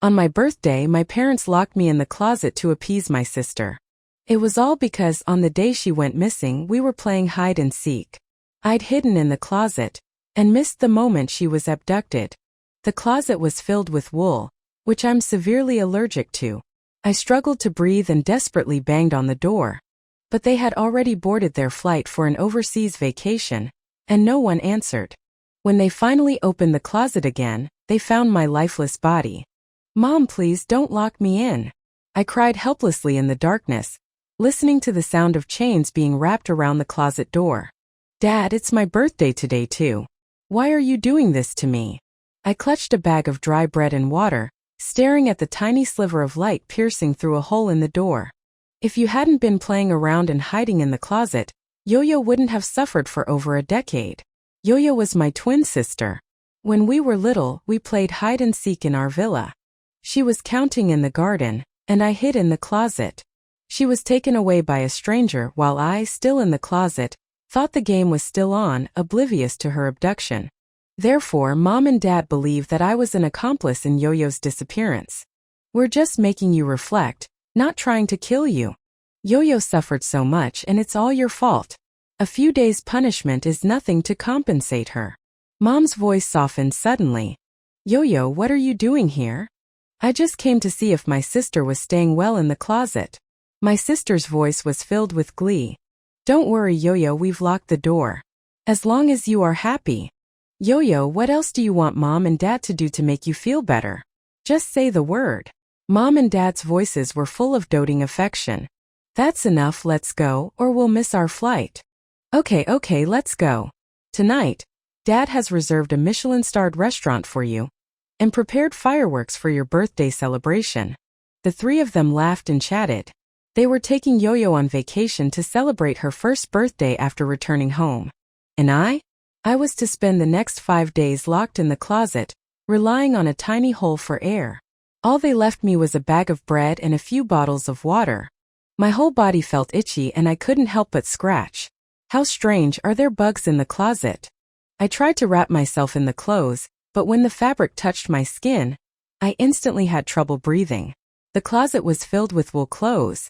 On my birthday, my parents locked me in the closet to appease my sister. It was all because on the day she went missing, we were playing hide and seek. I'd hidden in the closet and missed the moment she was abducted. The closet was filled with wool, which I'm severely allergic to. I struggled to breathe and desperately banged on the door. But they had already boarded their flight for an overseas vacation, and no one answered. When they finally opened the closet again, they found my lifeless body. "Mom, please don't lock me in," I cried helplessly in the darkness, listening to the sound of chains being wrapped around the closet door. "Dad, it's my birthday today too. Why are you doing this to me?" I clutched a bag of dry bread and water, staring at the tiny sliver of light piercing through a hole in the door. If you hadn't been playing around and hiding in the closet, Yo-Yo wouldn't have suffered for over a decade. Yo-Yo was my twin sister. When we were little, we played hide and seek in our villa. She was counting in the garden, and I hid in the closet. She was taken away by a stranger while I, still in the closet, thought the game was still on, oblivious to her abduction. Therefore, Mom and Dad believe that I was an accomplice in Yo-Yo's disappearance. "We're just making you reflect, not trying to kill you. Yo-Yo suffered so much and it's all your fault. A few days' punishment is nothing to compensate her." Mom's voice softened suddenly. "Yo-Yo, what are you doing here?" "I just came to see if my sister was staying well in the closet." My sister's voice was filled with glee. "Don't worry, Yo-Yo, we've locked the door. As long as you are happy." "Yo-Yo, what else do you want Mom and Dad to do to make you feel better? Just say the word." Mom and Dad's voices were full of doting affection. "That's enough, let's go, or we'll miss our flight." Okay, let's go. Tonight, Dad has reserved a Michelin-starred restaurant for you and prepared fireworks for your birthday celebration." The three of them laughed and chatted. They were taking Yo-Yo on vacation to celebrate her first birthday after returning home. And I was to spend the next 5 days locked in the closet, relying on a tiny hole for air. All they left me was a bag of bread and a few bottles of water. My whole body felt itchy and I couldn't help but scratch. How strange, are there bugs in the closet? I tried to wrap myself in the clothes, but when the fabric touched my skin, I instantly had trouble breathing. The closet was filled with wool clothes.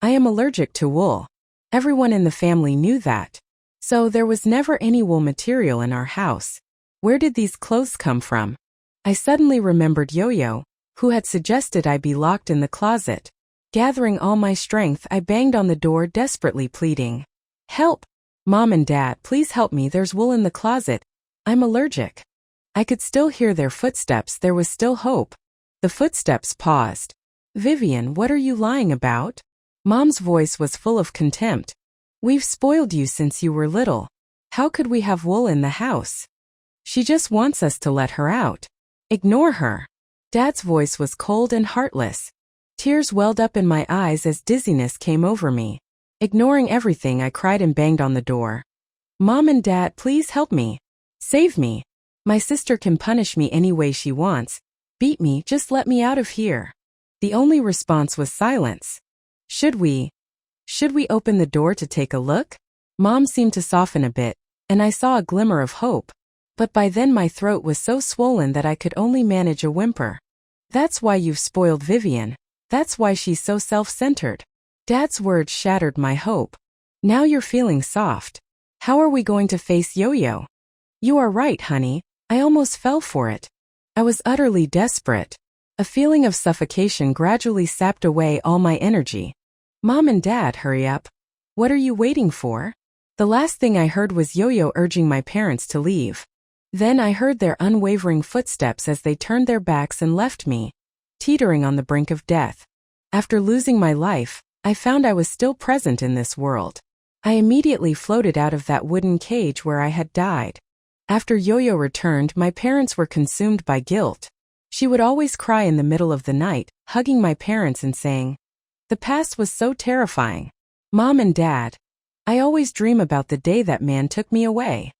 I am allergic to wool. Everyone in the family knew that. So there was never any wool material in our house. Where did these clothes come from? I suddenly remembered Yo-Yo, who had suggested I be locked in the closet. Gathering all my strength, I banged on the door, desperately pleading, "Help! Mom and Dad, please help me, there's wool in the closet. I'm allergic." I could still hear their footsteps, there was still hope. The footsteps paused. "Vivian, what are you lying about?" Mom's voice was full of contempt. "We've spoiled you since you were little. How could we have wool in the house? She just wants us to let her out. Ignore her." Dad's voice was cold and heartless. Tears welled up in my eyes as dizziness came over me. Ignoring everything, I cried and banged on the door. "Mom and Dad, please help me. Save me. My sister can punish me any way she wants. Beat me, just let me out of here." The only response was silence. Should we open the door to take a look? Mom seemed to soften a bit, and I saw a glimmer of hope. But by then my throat was so swollen that I could only manage a whimper. "That's why you've spoiled Vivian. That's why she's so self-centered." Dad's words shattered my hope. "Now you're feeling soft. How are we going to face Yo-Yo?" "You are right, honey. I almost fell for it. I was utterly desperate." A feeling of suffocation gradually sapped away all my energy. "Mom and Dad, hurry up. What are you waiting for?" The last thing I heard was Yo-Yo urging my parents to leave. Then I heard their unwavering footsteps as they turned their backs and left me, teetering on the brink of death. After losing my life, I found I was still present in this world. I immediately floated out of that wooden cage where I had died. After Yo-Yo returned, my parents were consumed by guilt. She would always cry in the middle of the night, hugging my parents and saying, "The past was so terrifying. Mom and Dad, I always dream about the day that man took me away."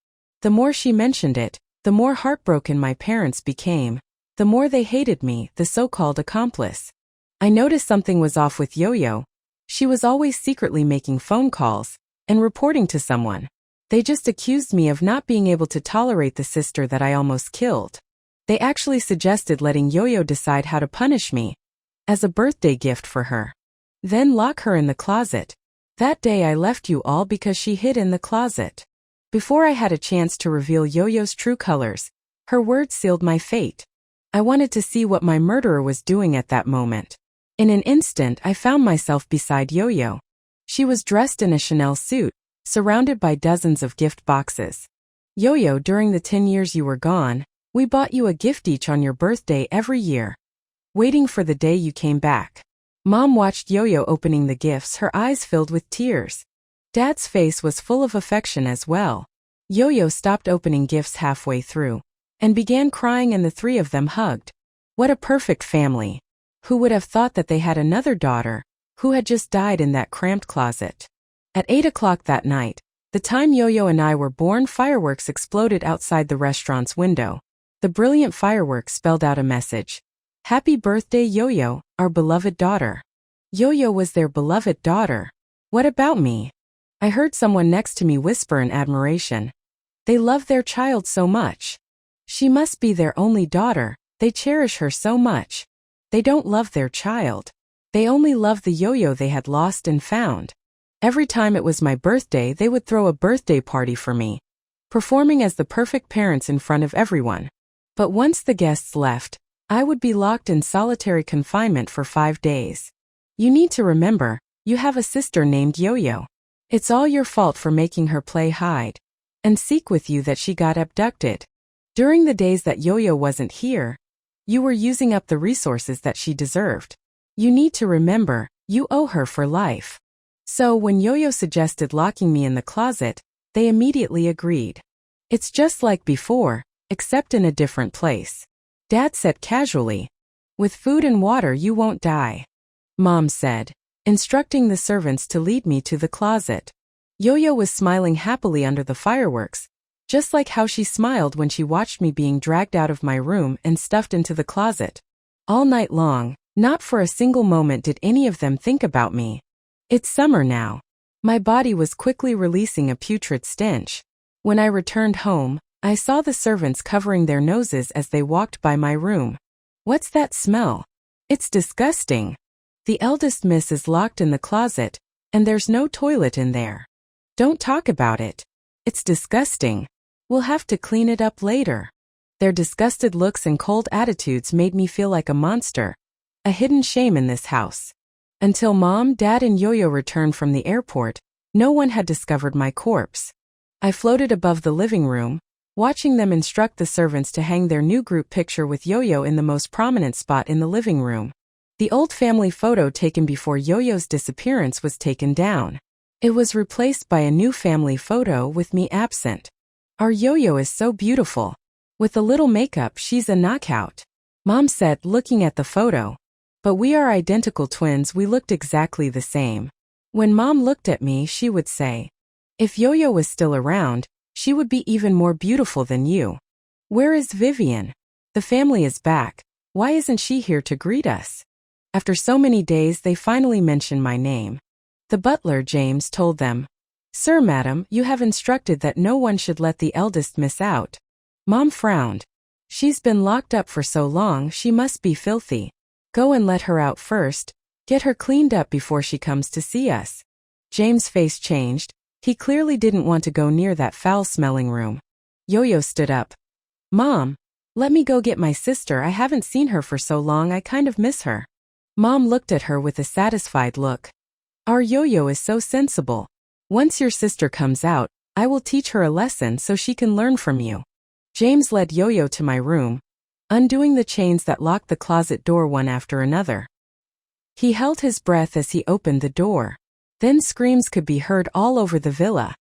The more she mentioned it, the more heartbroken my parents became. The more they hated me, the so-called accomplice. I noticed something was off with Yo-Yo. She was always secretly making phone calls and reporting to someone. They just accused me of not being able to tolerate the sister that I almost killed. They actually suggested letting Yo-Yo decide how to punish me, as a birthday gift for her. Then lock her in the closet. That day I left you all because she hid in the closet. Before I had a chance to reveal Yo-Yo's true colors, her words sealed my fate. I wanted to see what my murderer was doing at that moment. In an instant I found myself beside Yo-Yo. She was dressed in a Chanel suit, surrounded by dozens of gift boxes. Yo-Yo, during the 10 years you were gone, we bought you a gift each on your birthday every year, waiting for the day you came back. Mom watched Yo-Yo opening the gifts, her eyes filled with tears. Dad's face was full of affection as well. Yo-Yo stopped opening gifts halfway through and began crying, and the three of them hugged. What a perfect family. Who would have thought that they had another daughter who had just died in that cramped closet? At 8 o'clock that night, the time Yo-Yo and I were born, fireworks exploded outside the restaurant's window. The brilliant fireworks spelled out a message. Happy birthday, Yo-Yo, our beloved daughter. Yo-Yo was their beloved daughter. What about me? I heard someone next to me whisper in admiration. They love their child so much. She must be their only daughter. They cherish her so much. They don't love their child. They only love the Yo-Yo they had lost and found. Every time it was my birthday, they would throw a birthday party for me, performing as the perfect parents in front of everyone. But once the guests left, I would be locked in solitary confinement for 5 days. You need to remember, you have a sister named Yo-Yo. It's all your fault for making her play hide and seek with you that she got abducted. During the days that Yo-Yo wasn't here, you were using up the resources that she deserved. You need to remember, you owe her for life. So when Yo-Yo suggested locking me in the closet, they immediately agreed. It's just like before, except in a different place. Dad said casually, with food and water you won't die. Mom said, instructing the servants to lead me to the closet. Yo-Yo was smiling happily under the fireworks, just like how she smiled when she watched me being dragged out of my room and stuffed into the closet. All night long, not for a single moment did any of them think about me. It's summer now. My body was quickly releasing a putrid stench. When I returned home, I saw the servants covering their noses as they walked by my room. What's that smell? It's disgusting. The eldest miss is locked in the closet, and there's no toilet in there. Don't talk about it. It's disgusting. We'll have to clean it up later. Their disgusted looks and cold attitudes made me feel like a monster, a hidden shame in this house. Until Mom, Dad, and Yo-Yo returned from the airport, no one had discovered my corpse. I floated above the living room, watching them instruct the servants to hang their new group picture with Yo-Yo in the most prominent spot in the living room. The old family photo taken before Yo-Yo's disappearance was taken down. It was replaced by a new family photo with me absent. Our Yo-Yo is so beautiful. With a little makeup, she's a knockout, Mom said, looking at the photo. But we are identical twins, we looked exactly the same. When Mom looked at me, she would say, if Yo-Yo was still around, she would be even more beautiful than you. Where is Vivian? The family is back. Why isn't she here to greet us? After so many days, they finally mentioned my name. The butler, James, told them, Sir, madam, you have instructed that no one should let the eldest miss out. Mom frowned. She's been locked up for so long, she must be filthy. Go and let her out first. Get her cleaned up before she comes to see us. James' face changed. He clearly didn't want to go near that foul-smelling room. Yo-Yo stood up. Mom, let me go get my sister. I haven't seen her for so long, I kind of miss her. Mom looked at her with a satisfied look. Our Yo-Yo is so sensible. Once your sister comes out, I will teach her a lesson so she can learn from you. James led Yo-Yo to my room, undoing the chains that locked the closet door one after another. He held his breath as he opened the door. Then screams could be heard all over the villa.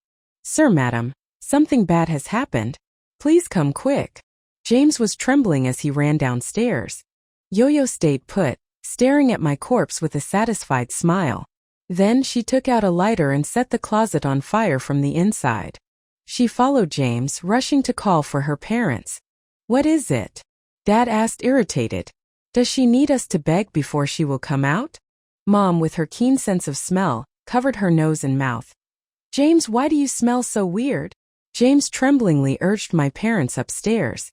Sir, madam, something bad has happened. Please come quick. James was trembling as he ran downstairs. Yo-Yo stayed put, staring at my corpse with a satisfied smile. Then she took out a lighter and set the closet on fire from the inside. She followed James, rushing to call for her parents. What is it? Dad asked, irritated. Does she need us to beg before she will come out? Mom, with her keen sense of smell, covered her nose and mouth. James, why do you smell so weird? James tremblingly urged my parents upstairs.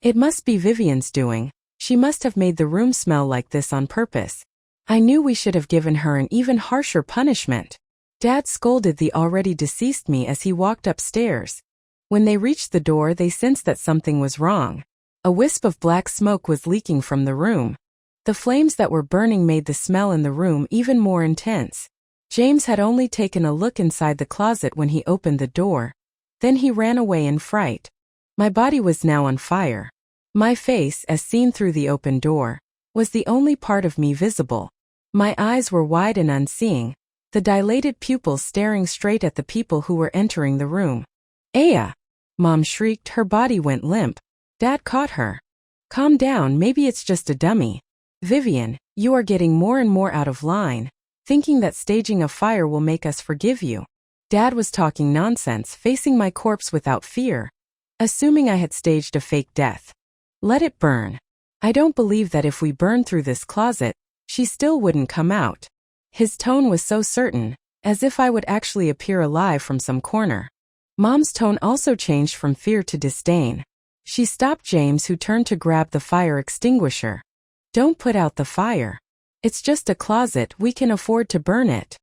It must be Vivian's doing. She must have made the room smell like this on purpose. I knew we should have given her an even harsher punishment. Dad scolded the already deceased me as he walked upstairs. When they reached the door, they sensed that something was wrong. A wisp of black smoke was leaking from the room. The flames that were burning made the smell in the room even more intense. James had only taken a look inside the closet when he opened the door. Then he ran away in fright. My body was now on fire. My face, as seen through the open door, was the only part of me visible. My eyes were wide and unseeing, the dilated pupils staring straight at the people who were entering the room. "Aya!" Mom shrieked. Her body went limp. Dad caught her. "Calm down, maybe it's just a dummy." "Vivian, you are getting more and more out of line, thinking that staging a fire will make us forgive you." Dad was talking nonsense, facing my corpse without fear, assuming I had staged a fake death. "Let it burn. I don't believe that if we burn through this closet, she still wouldn't come out." His tone was so certain, as if I would actually appear alive from some corner. Mom's tone also changed from fear to disdain. She stopped James, who turned to grab the fire extinguisher. "Don't put out the fire. It's just a closet, we can afford to burn it."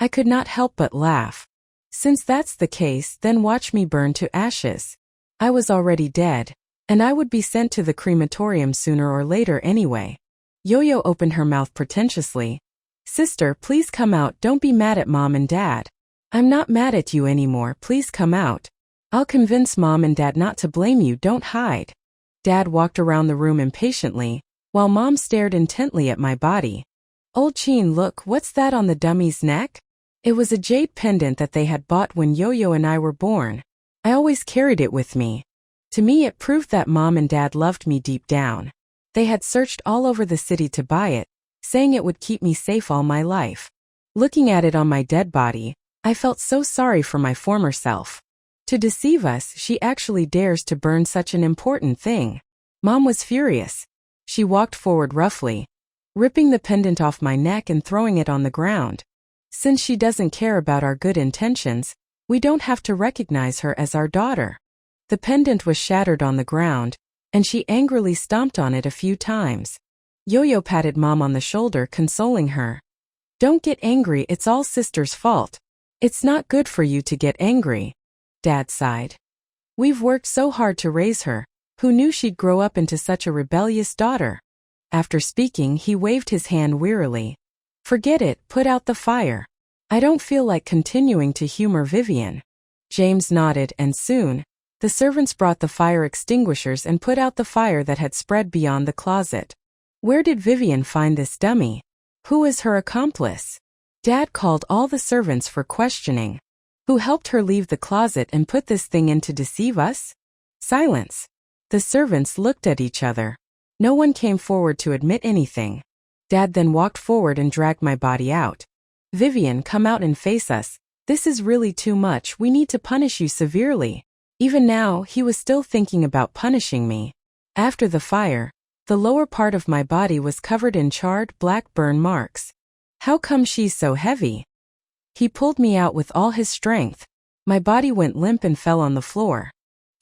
I could not help but laugh. "Since that's the case, then watch me burn to ashes." I was already dead, and I would be sent to the crematorium sooner or later anyway. Yo-Yo opened her mouth pretentiously. "Sister, please come out, don't be mad at Mom and Dad." "I'm not mad at you anymore, please come out. I'll convince Mom and Dad not to blame you, don't hide." Dad walked around the room impatiently, while Mom stared intently at my body. "Old Cheen, look, what's that on the dummy's neck?" It was a jade pendant that they had bought when Yo-Yo and I were born. I always carried it with me. To me, it proved that Mom and Dad loved me deep down. They had searched all over the city to buy it, saying it would keep me safe all my life. Looking at it on my dead body, I felt so sorry for my former self. To deceive us, she actually dares to burn such an important thing. Mom was furious. She walked forward roughly, ripping the pendant off my neck and throwing it on the ground. Since she doesn't care about our good intentions, we don't have to recognize her as our daughter. The pendant was shattered on the ground, and she angrily stomped on it a few times. Yo-Yo patted Mom on the shoulder, consoling her. "Don't get angry, it's all Sister's fault. It's not good for you to get angry." Dad sighed. "We've worked so hard to raise her. Who knew she'd grow up into such a rebellious daughter?" After speaking, he waved his hand wearily. "Forget it, put out the fire. I don't feel like continuing to humor Vivian." James nodded, and soon, the servants brought the fire extinguishers and put out the fire that had spread beyond the closet. Where did Vivian find this dummy? Who was her accomplice? Dad called all the servants for questioning. Who helped her leave the closet and put this thing in to deceive us? Silence. The servants looked at each other. No one came forward to admit anything. Dad then walked forward and dragged my body out. "Vivian, come out and face us. This is really too much, we need to punish you severely." Even now, he was still thinking about punishing me. After the fire, the lower part of my body was covered in charred, black burn marks. "How come she's so heavy?" He pulled me out with all his strength. My body went limp and fell on the floor.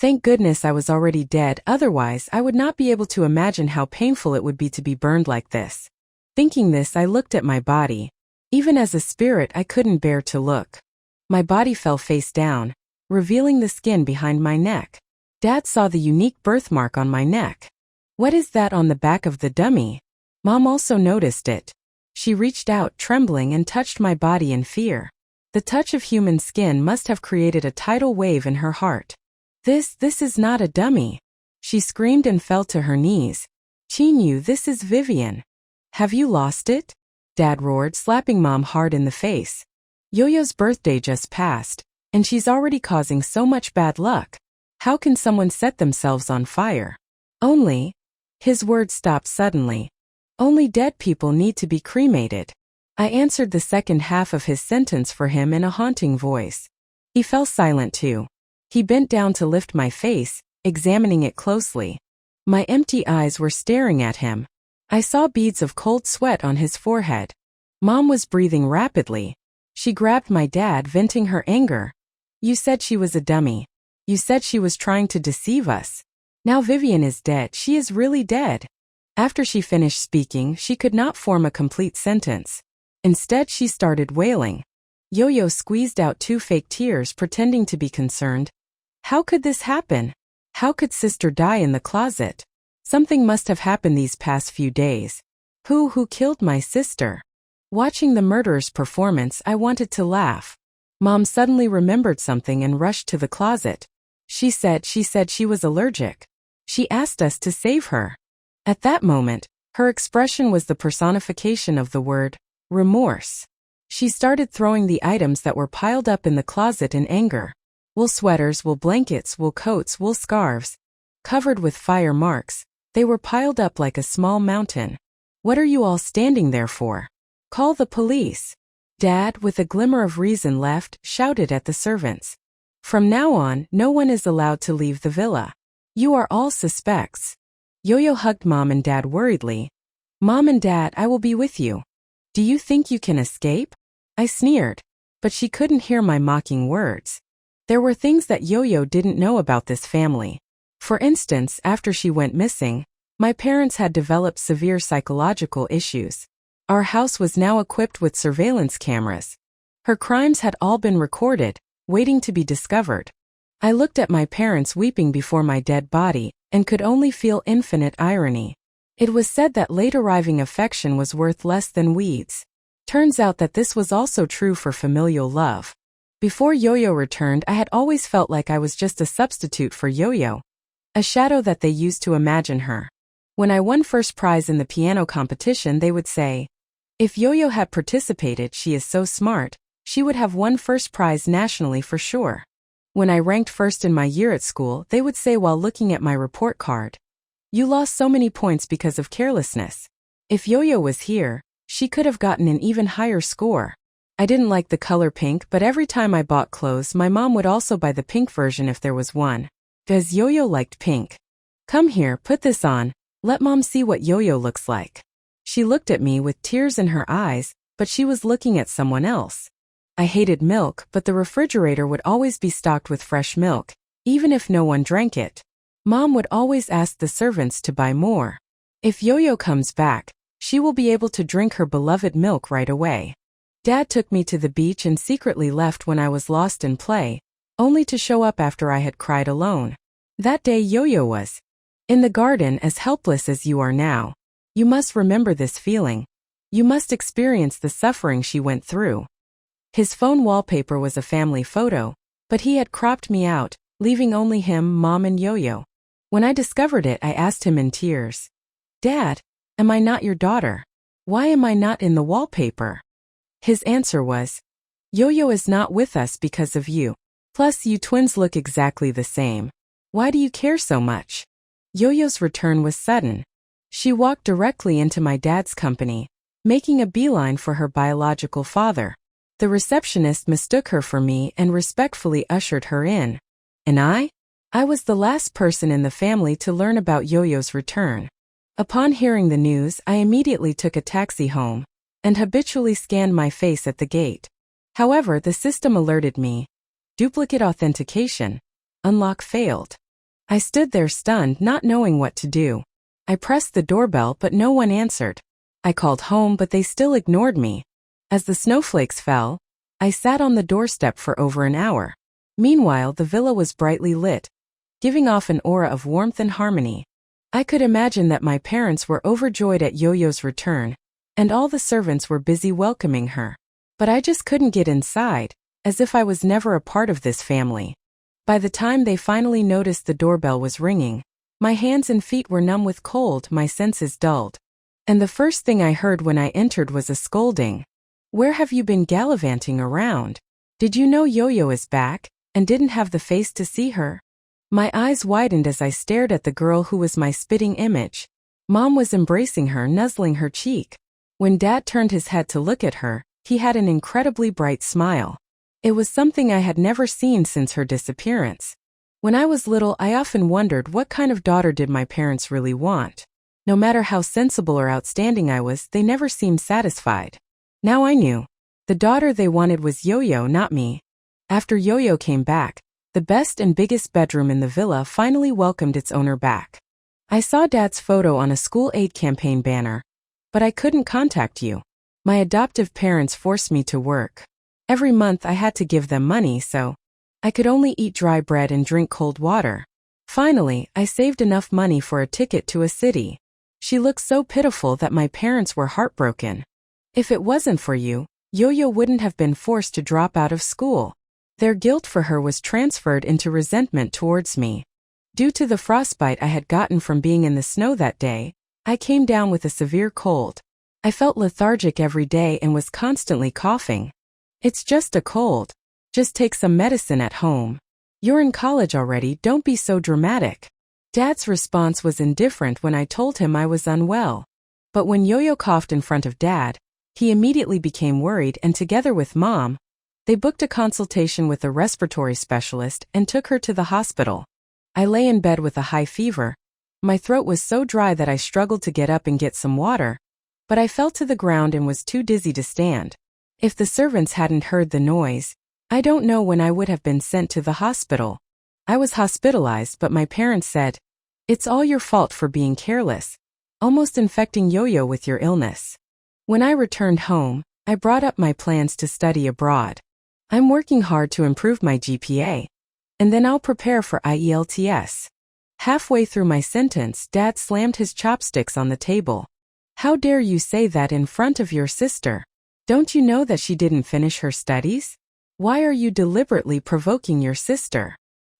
Thank goodness I was already dead, otherwise I would not be able to imagine how painful it would be to be burned like this. Thinking this, I looked at my body. Even as a spirit, I couldn't bear to look. My body fell face down, revealing the skin behind my neck. Dad saw the unique birthmark on my neck. "What is that on the back of the dummy?" Mom also noticed it. She reached out, trembling, and touched my body in fear. The touch of human skin must have created a tidal wave in her heart. This is not a dummy." She screamed and fell to her knees. "Chinyu, this is Vivian. Have you lost it?" Dad roared, slapping Mom hard in the face. "Yo-Yo's birthday just passed, and she's already causing so much bad luck. How can someone set themselves on fire? Only..." His words stopped suddenly. "Only dead people need to be cremated." I answered the second half of his sentence for him in a haunting voice. He fell silent too. He bent down to lift my face, examining it closely. My empty eyes were staring at him. I saw beads of cold sweat on his forehead. Mom was breathing rapidly. She grabbed my dad, venting her anger. "You said she was a dummy. You said she was trying to deceive us. Now Vivian is dead. She is really dead. After she finished speaking, she could not form a complete sentence. Instead, she started wailing. Yo-Yo squeezed out 2 fake tears, pretending to be concerned. How could this happen? How could sister die in the closet? Something must have happened these past few days. Who killed my sister? Watching the murderer's performance, I wanted to laugh. Mom suddenly remembered something and rushed to the closet. She said she was allergic. She asked us to save her. At that moment, her expression was the personification of the word remorse. She started throwing the items that were piled up in the closet in anger. Wool sweaters, wool blankets, wool coats, wool scarves. Covered with fire marks, they were piled up like a small mountain. What are you all standing there for? Call the police. Dad, with a glimmer of reason left, shouted at the servants. From now on, no one is allowed to leave the villa. You are all suspects. Yo-Yo hugged Mom and Dad worriedly. Mom and Dad, I will be with you. Do you think you can escape? I sneered, but she couldn't hear my mocking words. There were things that Yo-Yo didn't know about this family. For instance, after she went missing, my parents had developed severe psychological issues. Our house was now equipped with surveillance cameras. Her crimes had all been recorded, waiting to be discovered. I looked at my parents weeping before my dead body, and could only feel infinite irony. It was said that late-arriving affection was worth less than weeds. Turns out that this was also true for familial love. Before Yo-Yo returned, I had always felt like I was just a substitute for Yo-Yo, a shadow that they used to imagine her. When I won first prize in the piano competition, they would say, if Yo-Yo had participated, she is so smart, she would have won first prize nationally for sure. When I ranked first in my year at school, they would say while looking at my report card, you lost so many points because of carelessness. If Yo-Yo was here, she could have gotten an even higher score. I didn't like the color pink, but every time I bought clothes, my mom would also buy the pink version if there was one. Because Yo-Yo liked pink. Come here, put this on, let Mom see what Yo-Yo looks like. She looked at me with tears in her eyes, but she was looking at someone else. I hated milk, but the refrigerator would always be stocked with fresh milk, even if no one drank it. Mom would always ask the servants to buy more. If Yo-Yo comes back, she will be able to drink her beloved milk right away. Dad took me to the beach and secretly left when I was lost in play, only to show up after I had cried alone. That day Yo-Yo was in the garden, as helpless as you are now. You must remember this feeling. You must experience the suffering she went through. His phone wallpaper was a family photo, but he had cropped me out, leaving only him, Mom, and Yo-Yo. When I discovered it, I asked him in tears, Dad, am I not your daughter? Why am I not in the wallpaper? His answer was, Yo-Yo is not with us because of you. Plus, you twins look exactly the same. Why do you care so much? Yo-Yo's return was sudden. She walked directly into my dad's company, making a beeline for her biological father. The receptionist mistook her for me and respectfully ushered her in. And I was the last person in the family to learn about Yo-Yo's return. Upon hearing the news, I immediately took a taxi home and habitually scanned my face at the gate. However, the system alerted me. Duplicate authentication. Unlock failed. I stood there stunned, not knowing what to do. I pressed the doorbell, but no one answered. I called home, but they still ignored me. As the snowflakes fell, I sat on the doorstep for over an hour. Meanwhile, the villa was brightly lit, giving off an aura of warmth and harmony. I could imagine that my parents were overjoyed at Yo-Yo's return, and all the servants were busy welcoming her. But I just couldn't get inside, as if I was never a part of this family. By the time they finally noticed the doorbell was ringing, my hands and feet were numb with cold, my senses dulled. And the first thing I heard when I entered was a scolding. Where have you been gallivanting around? Did you know Yo-Yo is back, and didn't have the face to see her? My eyes widened as I stared at the girl who was my spitting image. Mom was embracing her, nuzzling her cheek. When Dad turned his head to look at her, he had an incredibly bright smile. It was something I had never seen since her disappearance. When I was little, I often wondered what kind of daughter did my parents really want. No matter how sensible or outstanding I was, they never seemed satisfied. Now I knew. The daughter they wanted was Yo-Yo, not me. After Yo-Yo came back, The best and biggest bedroom in the villa finally welcomed its owner back. I saw Dad's photo on a school aid campaign banner, but I couldn't contact you. My adoptive parents forced me to work. Every month I had to give them money, so I could only eat dry bread and drink cold water. Finally, I saved enough money for a ticket to a city. She looked so pitiful that my parents were heartbroken. If it wasn't for you, Yo-Yo wouldn't have been forced to drop out of school. Their guilt for her was transferred into resentment towards me. Due to the frostbite I had gotten from being in the snow that day, I came down with a severe cold. I felt lethargic every day and was constantly coughing. It's just a cold. Just take some medicine at home. You're in college already, don't be so dramatic. Dad's response was indifferent when I told him I was unwell. But when Yo-Yo coughed in front of Dad, he immediately became worried, and together with Mom, they booked a consultation with a respiratory specialist and took her to the hospital. I lay in bed with a high fever. My throat was so dry that I struggled to get up and get some water, but I fell to the ground and was too dizzy to stand. If the servants hadn't heard the noise, I don't know when I would have been sent to the hospital. I was hospitalized, but my parents said, "It's all your fault for being careless, almost infecting Yo-Yo with your illness." When I returned home, I brought up my plans to study abroad. I'm working hard to improve my GPA, and then I'll prepare for IELTS. Halfway through my sentence, Dad slammed his chopsticks on the table. "How dare you say that in front of your sister? Don't you know that she didn't finish her studies? Why are you deliberately provoking your sister?"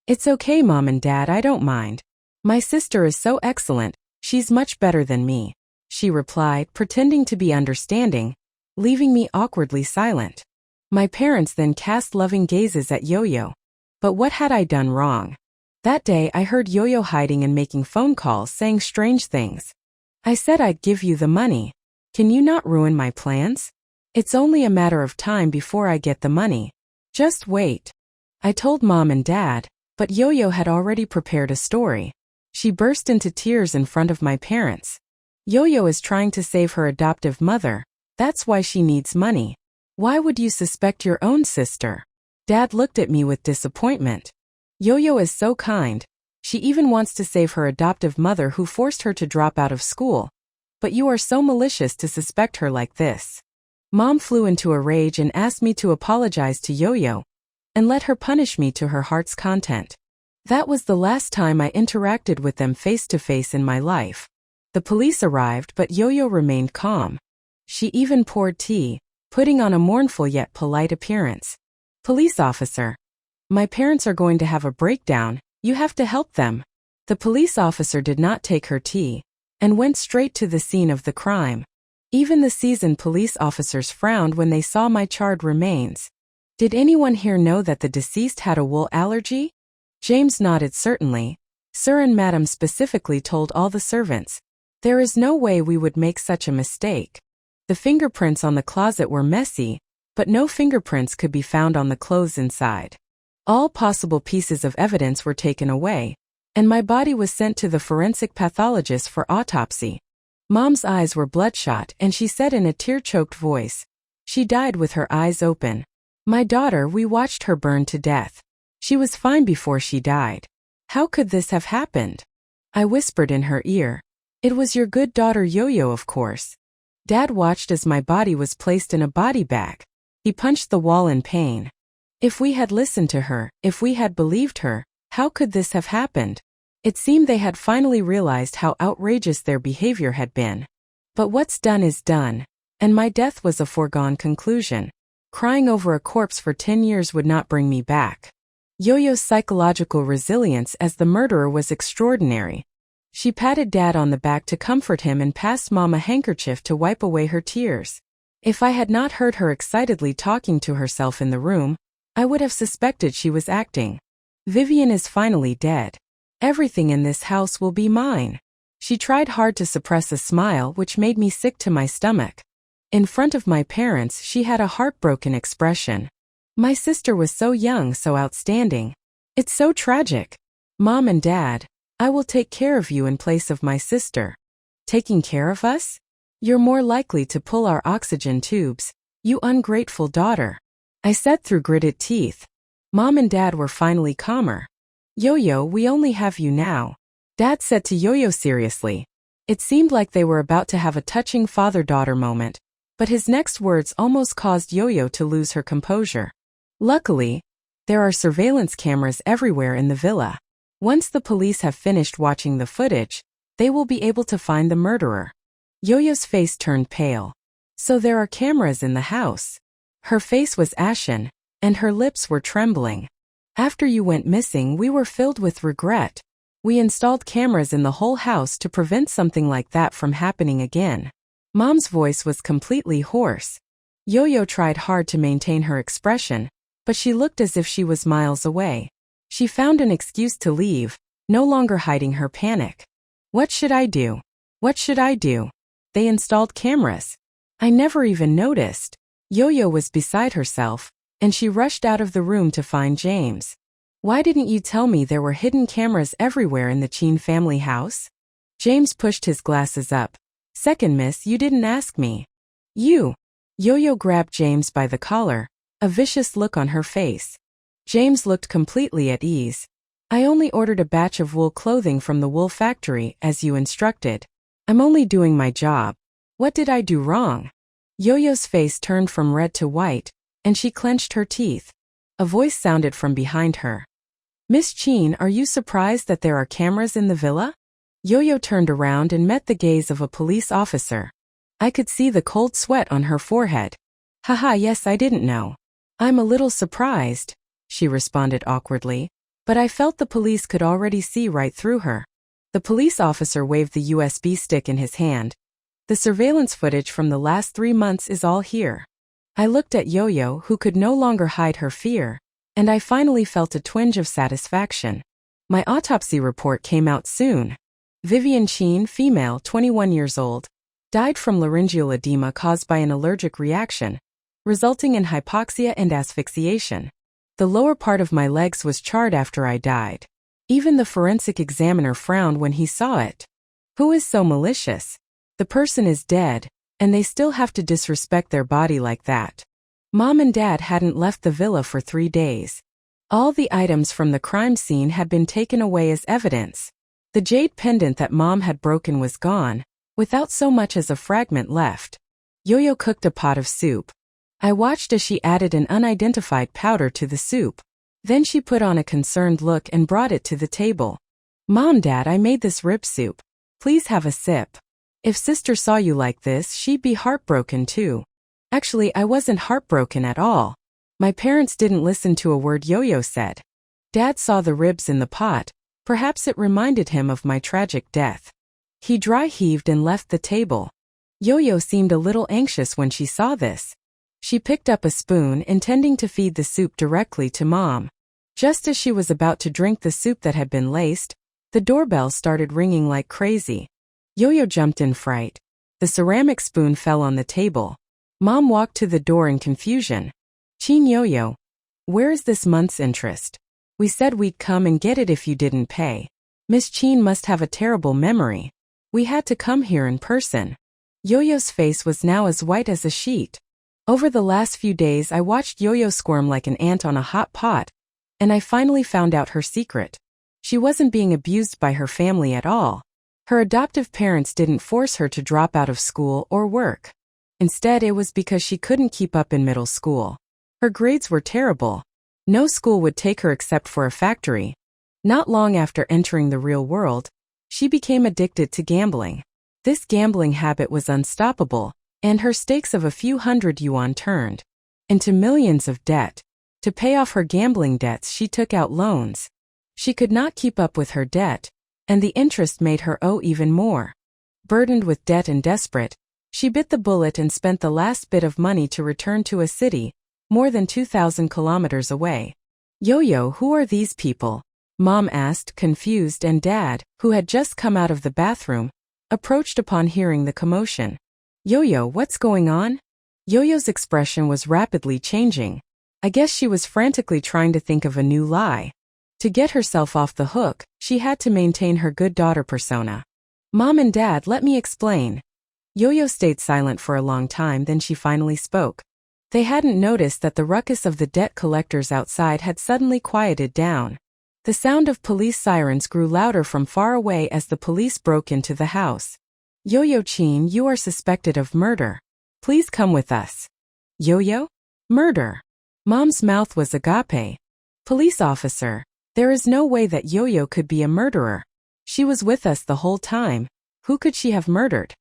"It's okay, Mom and Dad, I don't mind. My sister is so excellent, she's much better than me," she replied, pretending to be understanding, leaving me awkwardly silent. My parents then cast loving gazes at Yo-Yo. But what had I done wrong? That day I heard Yo-Yo hiding and making phone calls saying strange things. I said I'd give you the money. Can you not ruin my plans? It's only a matter of time before I get the money. Just wait. I told Mom and Dad, but Yo-Yo had already prepared a story. She burst into tears in front of my parents. Yo-Yo is trying to save her adoptive mother. That's why she needs money. Why would you suspect your own sister? Dad looked at me with disappointment. Yo-Yo is so kind. She even wants to save her adoptive mother who forced her to drop out of school. But you are so malicious to suspect her like this. Mom flew into a rage and asked me to apologize to Yo-Yo and let her punish me to her heart's content. That was the last time I interacted with them face to face in my life. The police arrived, but Yo-Yo remained calm. She even poured tea, putting on a mournful yet polite appearance. "Police officer, my parents are going to have a breakdown, you have to help them." The police officer did not take her tea and went straight to the scene of the crime. Even the seasoned police officers frowned when they saw my charred remains. "Did anyone here know that the deceased had a wool allergy?" James nodded certainly. "Sir and Madam specifically told all the servants. There is no way we would make such a mistake." The fingerprints on the closet were messy, but no fingerprints could be found on the clothes inside. All possible pieces of evidence were taken away, and my body was sent to the forensic pathologist for autopsy. Mom's eyes were bloodshot, and she said in a tear-choked voice, "She died with her eyes open. My daughter, we watched her burn to death. She was fine before she died. How could this have happened?" I whispered in her ear, "It was your good daughter Yo-Yo, of course." Dad watched as my body was placed in a body bag. He punched the wall in pain. If we had listened to her, if we had believed her, how could this have happened? It seemed they had finally realized how outrageous their behavior had been. But what's done is done, and my death was a foregone conclusion. Crying over a corpse for 10 years would not bring me back. Yo-Yo's psychological resilience as the murderer was extraordinary. She patted Dad on the back to comfort him and passed Mom a handkerchief to wipe away her tears. If I had not heard her excitedly talking to herself in the room, I would have suspected she was acting. Vivian is finally dead. Everything in this house will be mine. She tried hard to suppress a smile which made me sick to my stomach. In front of my parents, she had a heartbroken expression. My sister was so young, so outstanding. It's so tragic. Mom and Dad, I will take care of you in place of my sister. Taking care of us? You're more likely to pull our oxygen tubes, you ungrateful daughter. I said through gritted teeth. Mom and Dad were finally calmer. Yo-Yo, we only have you now, Dad said to Yo-Yo seriously. It seemed like they were about to have a touching father-daughter moment, but his next words almost caused Yo-Yo to lose her composure. Luckily, there are surveillance cameras everywhere in the villa. Once the police have finished watching the footage, they will be able to find the murderer. Yo-Yo's face turned pale. So there are cameras in the house. Her face was ashen, and her lips were trembling. After you went missing, we were filled with regret. We installed cameras in the whole house to prevent something like that from happening again. Mom's voice was completely hoarse. Yo-Yo tried hard to maintain her expression, but she looked as if she was miles away. She found an excuse to leave, no longer hiding her panic. What should I do? What should I do? They installed cameras. I never even noticed. Yo-Yo was beside herself, and she rushed out of the room to find James. Why didn't you tell me there were hidden cameras everywhere in the Chin family house? James pushed his glasses up. Second, miss, you didn't ask me. You. Yo-Yo grabbed James by the collar, a vicious look on her face. James looked completely at ease. I only ordered a batch of wool clothing from the wool factory, as you instructed. I'm only doing my job. What did I do wrong? Yo-Yo's face turned from red to white, and she clenched her teeth. A voice sounded from behind her. Miss Chin, are you surprised that there are cameras in the villa? Yo-Yo turned around and met the gaze of a police officer. I could see the cold sweat on her forehead. Haha, yes, I didn't know. I'm a little surprised, she responded awkwardly, but I felt the police could already see right through her. The police officer waved the USB stick in his hand. The surveillance footage from the last 3 months is all here. I looked at Yo-Yo, who could no longer hide her fear, and I finally felt a twinge of satisfaction. My autopsy report came out soon. Vivian Chin, female, 21 years old, died from laryngeal edema caused by an allergic reaction, resulting in hypoxia and asphyxiation. The lower part of my legs was charred after I died. Even the forensic examiner frowned when he saw it. Who is so malicious? The person is dead, and they still have to disrespect their body like that. Mom and Dad hadn't left the villa for 3 days. All the items from the crime scene had been taken away as evidence. The jade pendant that Mom had broken was gone, without so much as a fragment left. Yo-Yo cooked a pot of soup. I watched as she added an unidentified powder to the soup. Then she put on a concerned look and brought it to the table. Mom, Dad, I made this rib soup. Please have a sip. If sister saw you like this, she'd be heartbroken too. Actually, I wasn't heartbroken at all. My parents didn't listen to a word Yo-Yo said. Dad saw the ribs in the pot. Perhaps it reminded him of my tragic death. He dry heaved and left the table. Yo-Yo seemed a little anxious when she saw this. She picked up a spoon, intending to feed the soup directly to Mom. Just as she was about to drink the soup that had been laced, the doorbell started ringing like crazy. Yo-Yo jumped in fright. The ceramic spoon fell on the table. Mom walked to the door in confusion. Chin, Yo-Yo, where is this month's interest? We said we'd come and get it if you didn't pay. Miss Chin must have a terrible memory. We had to come here in person. Yo-Yo's face was now as white as a sheet. Over the last few days I watched Yo-Yo squirm like an ant on a hot pot, and I finally found out her secret. She wasn't being abused by her family at all. Her adoptive parents didn't force her to drop out of school or work. Instead, it was because she couldn't keep up in middle school. Her grades were terrible. No school would take her except for a factory. Not long after entering the real world, she became addicted to gambling. This gambling habit was unstoppable, and her stakes of a few hundred yuan turned into millions of debt. To pay off her gambling debts, she took out loans. She could not keep up with her debt, and the interest made her owe even more. Burdened with debt and desperate, she bit the bullet and spent the last bit of money to return to a city, more than 2,000 kilometers away. Yo-Yo, who are these people? Mom asked, confused, and Dad, who had just come out of the bathroom, approached upon hearing the commotion. Yo-Yo, what's going on? Yo-Yo's expression was rapidly changing. I guess she was frantically trying to think of a new lie. To get herself off the hook, she had to maintain her good daughter persona. Mom and Dad, let me explain. Yo-Yo stayed silent for a long time, then she finally spoke. They hadn't noticed that the ruckus of the debt collectors outside had suddenly quieted down. The sound of police sirens grew louder from far away as the police broke into the house. Yo-Yo-chin, you are suspected of murder. Please come with us. Yo-Yo? Murder. Mom's mouth was agape. Police officer, there is no way that Yo-Yo could be a murderer. She was with us the whole time. Who could she have murdered?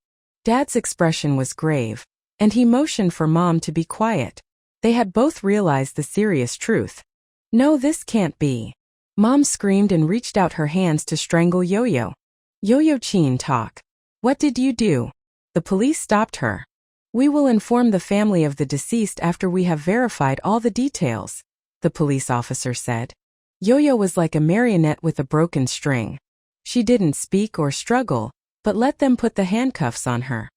Dad's expression was grave, and he motioned for Mom to be quiet. They had both realized the serious truth. No, this can't be. Mom screamed and reached out her hands to strangle Yo-Yo. Yo-Yo-chin, talk. What did you do? The police stopped her. We will inform the family of the deceased after we have verified all the details, the police officer said. Yo-Yo was like a marionette with a broken string. She didn't speak or struggle, but let them put the handcuffs on her.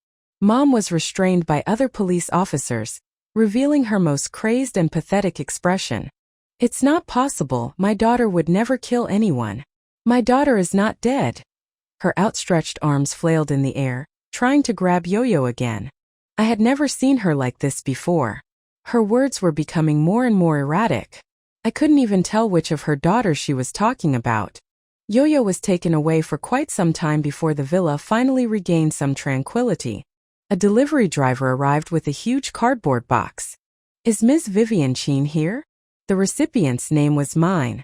Mom was restrained by other police officers, revealing her most crazed and pathetic expression. It's not possible, my daughter would never kill anyone. My daughter is not dead. Her outstretched arms flailed in the air, trying to grab Yo-Yo again. I had never seen her like this before. Her words were becoming more and more erratic. I couldn't even tell which of her daughters she was talking about. Yo-Yo was taken away for quite some time before the villa finally regained some tranquility. A delivery driver arrived with a huge cardboard box. Is Ms. Vivian Chin here? The recipient's name was mine.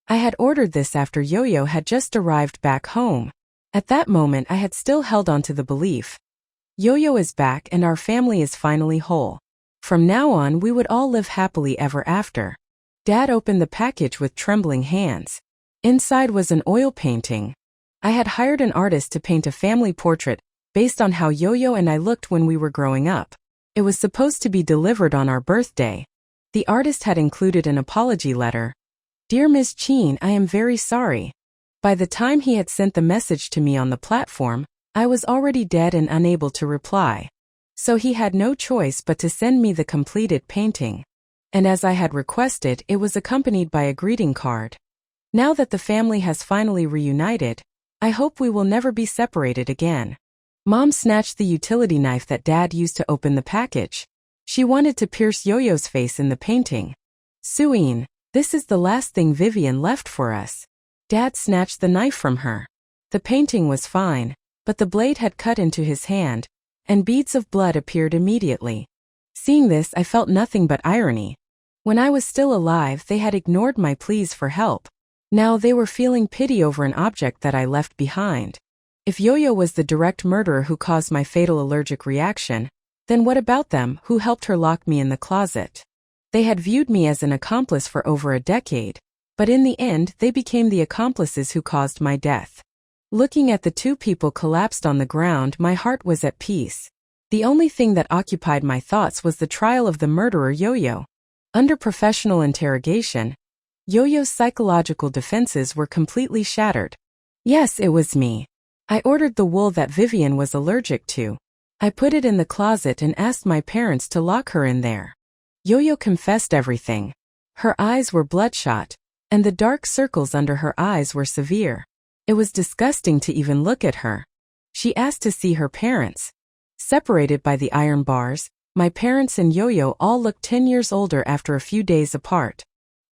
I had ordered this after Yo-Yo had just arrived back home. At that moment I had still held on to the belief. Yo-Yo is back and our family is finally whole. From now on we would all live happily ever after. Dad opened the package with trembling hands. Inside was an oil painting. I had hired an artist to paint a family portrait based on how Yo-Yo and I looked when we were growing up. It was supposed to be delivered on our birthday. The artist had included an apology letter. Dear Ms. Chin, I am very sorry. By the time he had sent the message to me on the platform, I was already dead and unable to reply. So he had no choice but to send me the completed painting. And as I had requested, it was accompanied by a greeting card. Now that the family has finally reunited, I hope we will never be separated again. Mom snatched the utility knife that Dad used to open the package. She wanted to pierce Yo-Yo's face in the painting. Suin, this is the last thing Vivian left for us. Dad snatched the knife from her. The painting was fine, but the blade had cut into his hand, and beads of blood appeared immediately. Seeing this, I felt nothing but irony. When I was still alive, they had ignored my pleas for help. Now they were feeling pity over an object that I left behind. If Yo-Yo was the direct murderer who caused my fatal allergic reaction, then what about them who helped her lock me in the closet? They had viewed me as an accomplice for over a decade, but in the end they became the accomplices who caused my death. Looking at the two people collapsed on the ground, my heart was at peace. The only thing that occupied my thoughts was the trial of the murderer Yo-Yo. Under professional interrogation, Yo-Yo's psychological defenses were completely shattered. Yes, it was me. I ordered the wool that Vivian was allergic to. I put it in the closet and asked my parents to lock her in there. Yo-Yo confessed everything. Her eyes were bloodshot, and the dark circles under her eyes were severe. It was disgusting to even look at her. She asked to see her parents. Separated by the iron bars, my parents and Yo-Yo all looked 10 years older after a few days apart.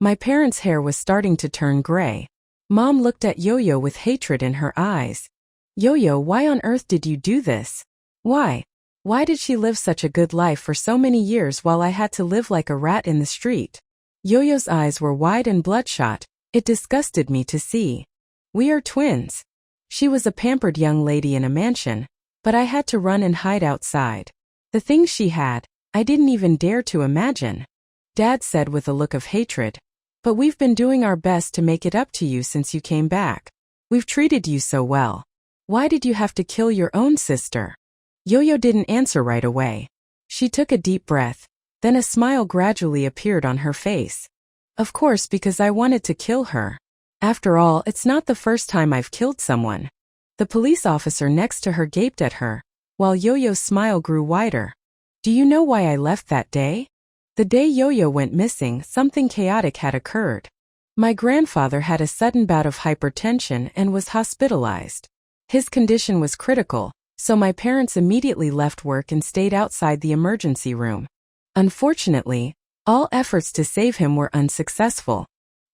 My parents' hair was starting to turn gray. Mom looked at Yo-Yo with hatred in her eyes. Yo-Yo, why on earth did you do this? Why? Why did she live such a good life for so many years while I had to live like a rat in the street? Yo-Yo's eyes were wide and bloodshot. It disgusted me to see. We are twins. She was a pampered young lady in a mansion, but I had to run and hide outside. The things she had, I didn't even dare to imagine. Dad said with a look of hatred. But we've been doing our best to make it up to you since you came back. We've treated you so well. Why did you have to kill your own sister? Yo-Yo didn't answer right away. She took a deep breath, then a smile gradually appeared on her face. Of course, because I wanted to kill her. After all, it's not the first time I've killed someone. The police officer next to her gaped at her, while Yo-Yo's smile grew wider. Do you know why I left that day? The day Yo-Yo went missing, something chaotic had occurred. My grandfather had a sudden bout of hypertension and was hospitalized. His condition was critical, so my parents immediately left work and stayed outside the emergency room. Unfortunately, all efforts to save him were unsuccessful.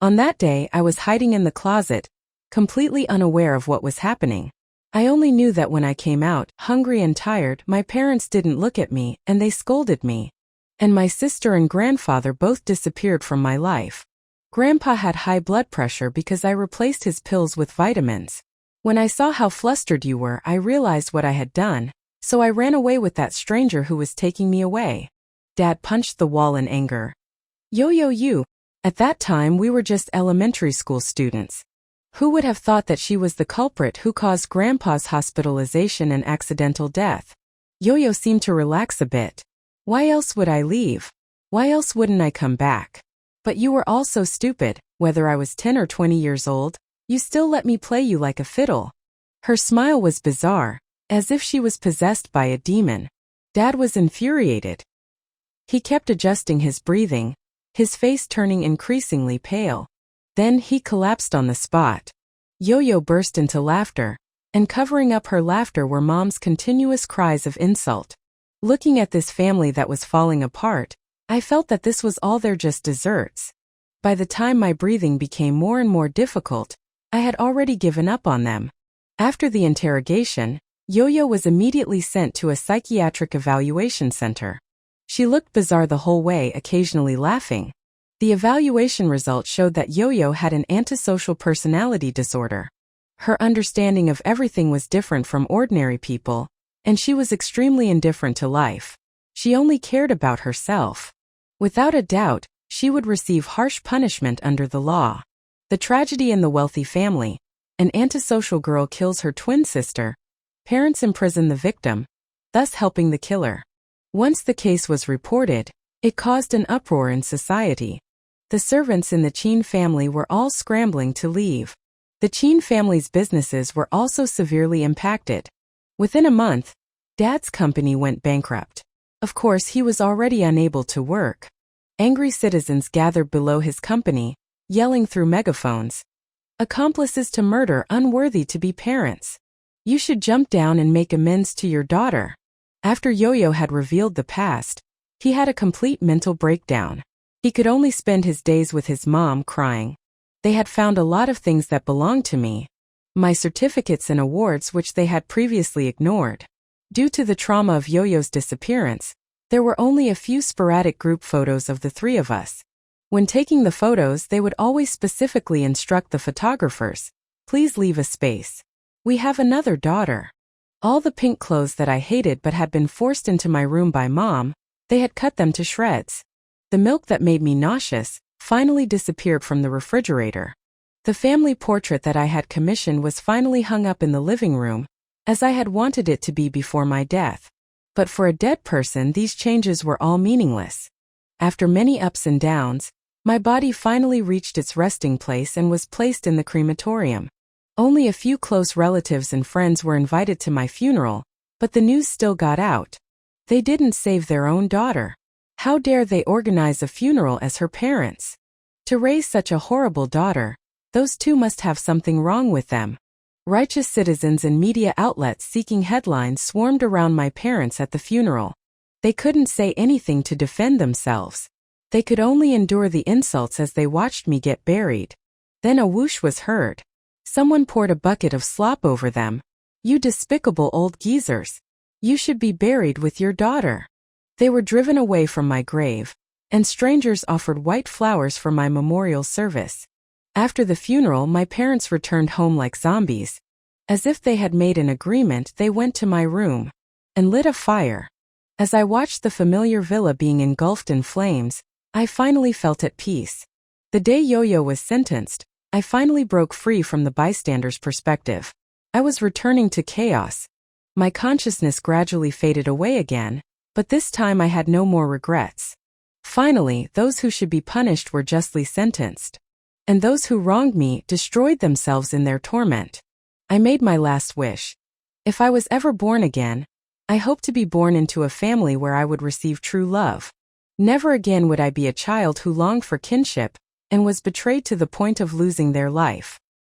On that day, I was hiding in the closet, completely unaware of what was happening. I only knew that when I came out, hungry and tired, my parents didn't look at me, and they scolded me. And my sister and grandfather both disappeared from my life. Grandpa had high blood pressure because I replaced his pills with vitamins. When I saw how flustered you were, I realized what I had done, so I ran away with that stranger who was taking me away. Dad punched the wall in anger. Yo-yo you. At that time we were just elementary school students. Who would have thought that she was the culprit who caused Grandpa's hospitalization and accidental death? Yo-yo seemed to relax a bit. Why else would I leave? Why else wouldn't I come back? But you were all so stupid, whether I was 10 or 20 years old, you still let me play you like a fiddle. Her smile was bizarre, as if she was possessed by a demon. Dad was infuriated. He kept adjusting his breathing, his face turning increasingly pale. Then he collapsed on the spot. Yo-yo burst into laughter, and covering up her laughter were Mom's continuous cries of insult. Looking at this family that was falling apart, I felt that this was all their just desserts. By the time my breathing became more and more difficult, I had already given up on them. After the interrogation, Yo-yo was immediately sent to a psychiatric evaluation center. She looked bizarre the whole way, occasionally laughing. The evaluation results showed that Yo-yo had an antisocial personality disorder. Her understanding of everything was different from ordinary people, and she was extremely indifferent to life. She only cared about herself. Without a doubt, she would receive harsh punishment under the law. The tragedy in the wealthy family. An antisocial girl kills her twin sister. Parents imprison the victim, thus helping the killer. Once the case was reported, it caused an uproar in society. The servants in the Chin family were all scrambling to leave. The Chin family's businesses were also severely impacted. Within a month, Dad's company went bankrupt. Of course, he was already unable to work. Angry citizens gathered below his company, yelling through megaphones. Accomplices to murder unworthy to be parents. You should jump down and make amends to your daughter. After Yo-yo had revealed the past, he had a complete mental breakdown. He could only spend his days with his mom crying. They had found a lot of things that belonged to me. My certificates and awards which they had previously ignored. Due to the trauma of Yo-yo's disappearance, there were only a few sporadic group photos of the three of us. When taking the photos, they would always specifically instruct the photographers, please leave a space. We have another daughter. All the pink clothes that I hated but had been forced into my room by Mom, they had cut them to shreds. The milk that made me nauseous finally disappeared from the refrigerator. The family portrait that I had commissioned was finally hung up in the living room, as I had wanted it to be before my death. But for a dead person, these changes were all meaningless. After many ups and downs, my body finally reached its resting place and was placed in the crematorium. Only a few close relatives and friends were invited to my funeral, but the news still got out. They didn't save their own daughter. How dare they organize a funeral as her parents? To raise such a horrible daughter, those two must have something wrong with them. Righteous citizens and media outlets seeking headlines swarmed around my parents at the funeral. They couldn't say anything to defend themselves. They could only endure the insults as they watched me get buried. Then a whoosh was heard. Someone poured a bucket of slop over them. You despicable old geezers. You should be buried with your daughter. They were driven away from my grave, and strangers offered white flowers for my memorial service. After the funeral, my parents returned home like zombies. As if they had made an agreement, they went to my room and lit a fire. As I watched the familiar villa being engulfed in flames, I finally felt at peace. The day Yo-yo was sentenced, I finally broke free from the bystander's perspective. I was returning to chaos. My consciousness gradually faded away again, but this time I had no more regrets. Finally, those who should be punished were justly sentenced. And those who wronged me destroyed themselves in their torment. I made my last wish. If I was ever born again, I hoped to be born into a family where I would receive true love. Never again would I be a child who longed for kinship and was betrayed to the point of losing their life.